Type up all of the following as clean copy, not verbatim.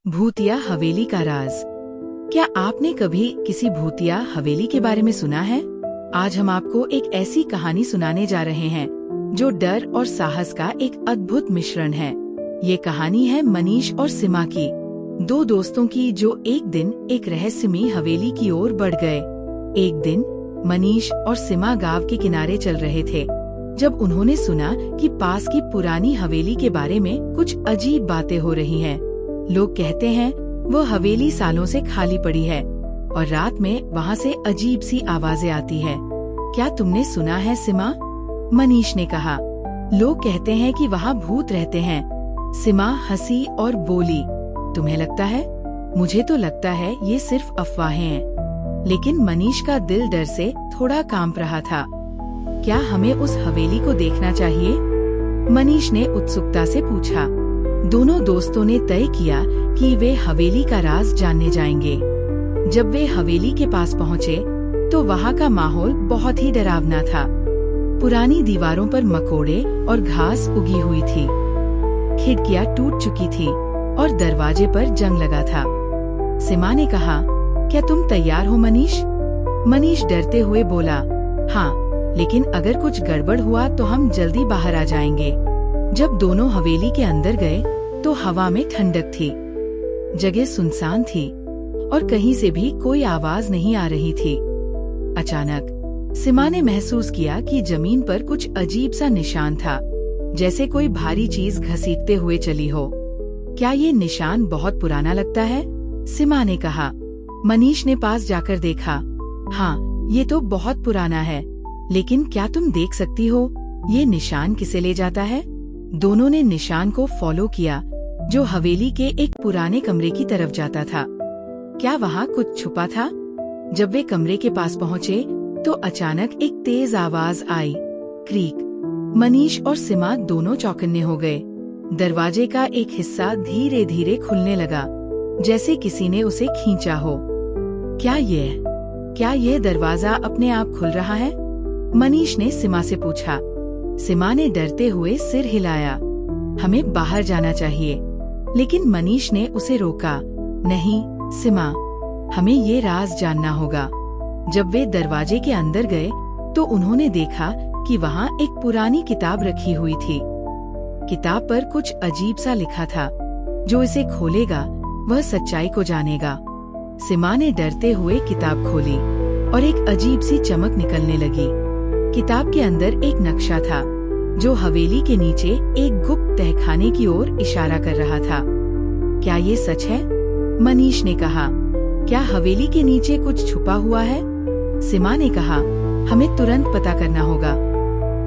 भूतिया हवेली का राज। क्या आपने कभी किसी भूतिया हवेली के बारे में सुना है? आज हम आपको एक ऐसी कहानी सुनाने जा रहे हैं जो डर और साहस का एक अद्भुत मिश्रण है। ये कहानी है मनीष और सीमा की, दो दोस्तों की जो एक दिन एक रहस्यमयी हवेली की ओर बढ़ गए। एक दिन मनीष और सीमा गांव के किनारे चल रहे थे जब उन्होंने सुना कि पास की पुरानी हवेली के बारे में कुछ अजीब बातें हो रही हैं। लोग कहते हैं वो हवेली सालों से खाली पड़ी है और रात में वहाँ से अजीब सी आवाजें आती है। क्या तुमने सुना है सीमा? मनीष ने कहा। लोग कहते हैं कि वहाँ भूत रहते हैं। सीमा हंसी और बोली, तुम्हें लगता है? मुझे तो लगता है ये सिर्फ अफवाहें हैं। लेकिन मनीष का दिल डर से थोड़ा कांप रहा था। क्या हमें उस हवेली को देखना चाहिए? मनीष ने उत्सुकता से पूछा। दोनों दोस्तों ने तय किया कि वे हवेली का राज जानने जाएंगे। जब वे हवेली के पास पहुँचे तो वहाँ का माहौल बहुत ही डरावना था। पुरानी दीवारों पर मकोड़े और घास उगी हुई थी। खिड़कियाँ टूट चुकी थी और दरवाजे पर जंग लगा था। सीमा ने कहा, क्या तुम तैयार हो मनीष? मनीष डरते हुए बोला, हाँ, लेकिन अगर कुछ गड़बड़ हुआ तो हम जल्दी बाहर आ जाएंगे। जब दोनों हवेली के अंदर गए तो हवा में ठंडक थी। जगह सुनसान थी और कहीं से भी कोई आवाज नहीं आ रही थी। अचानक सीमा ने महसूस किया कि जमीन पर कुछ अजीब सा निशान था, जैसे कोई भारी चीज घसीटते हुए चली हो। क्या ये निशान बहुत पुराना लगता है? सीमा ने कहा। मनीष ने पास जाकर देखा। हाँ, ये तो बहुत पुराना है, लेकिन क्या तुम देख सकती हो ये निशान किसे ले जाता है? दोनों ने निशान को फॉलो किया जो हवेली के एक पुराने कमरे की तरफ जाता था। क्या वहाँ कुछ छुपा था? जब वे कमरे के पास पहुँचे तो अचानक एक तेज आवाज आई, क्रीक। मनीष और सीमा दोनों चौकन्ने हो गए। दरवाजे का एक हिस्सा धीरे धीरे खुलने लगा, जैसे किसी ने उसे खींचा हो। क्या ये दरवाजा अपने आप खुल रहा है? मनीष ने सीमा से पूछा। सीमा ने डरते हुए सिर हिलाया। हमें बाहर जाना चाहिए। लेकिन मनीष ने उसे रोका। नहीं सीमा, हमें ये राज जानना होगा। जब वे दरवाजे के अंदर गए तो उन्होंने देखा कि वहाँ एक पुरानी किताब रखी हुई थी। किताब पर कुछ अजीब सा लिखा था। जो इसे खोलेगा वह सच्चाई को जानेगा। सीमा ने डरते हुए किताब खोली और एक अजीब सी चमक निकलने लगी। किताब के अंदर एक नक्शा था जो हवेली के नीचे एक गुप्त तहखाने की ओर इशारा कर रहा था। क्या ये सच है? मनीष ने कहा। क्या हवेली के नीचे कुछ छुपा हुआ है? सीमा ने कहा, हमें तुरंत पता करना होगा।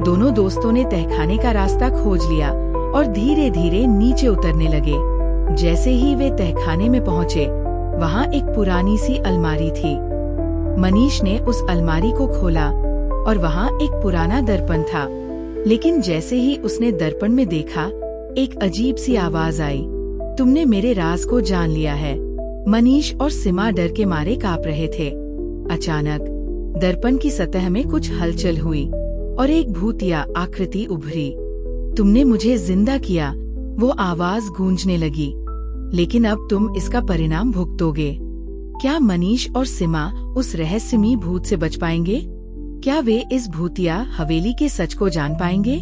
दोनों दोस्तों ने तहखाने का रास्ता खोज लिया और धीरे धीरे नीचे उतरने लगे। जैसे ही वे तहखाने में पहुँचे, वहाँ एक पुरानी सी अलमारी थी। मनीष ने उस अलमारी को खोला और वहाँ एक पुराना दर्पण था। लेकिन जैसे ही उसने दर्पण में देखा, एक अजीब सी आवाज आई, तुमने मेरे राज को जान लिया है। मनीष और सीमा डर के मारे कांप रहे थे। अचानक दर्पण की सतह में कुछ हलचल हुई और एक भूतिया आकृति उभरी। तुमने मुझे जिंदा किया, वो आवाज गूंजने लगी। लेकिन अब तुम इसका परिणाम भुगतोगे। क्या मनीष और सीमा उस रहस्यमयी भूत से बच पाएंगे? क्या वे इस भूतिया हवेली के सच को जान पाएंगे?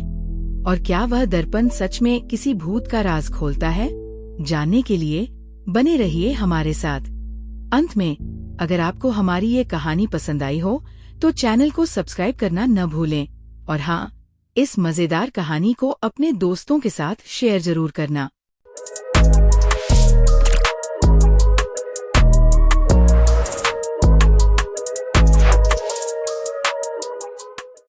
और क्या वह दर्पण सच में किसी भूत का राज खोलता है? जानने के लिए बने रहिए हमारे साथ। अंत में, अगर आपको हमारी ये कहानी पसंद आई हो तो चैनल को सब्सक्राइब करना न भूलें। और हाँ, इस मजेदार कहानी को अपने दोस्तों के साथ शेयर जरूर करना।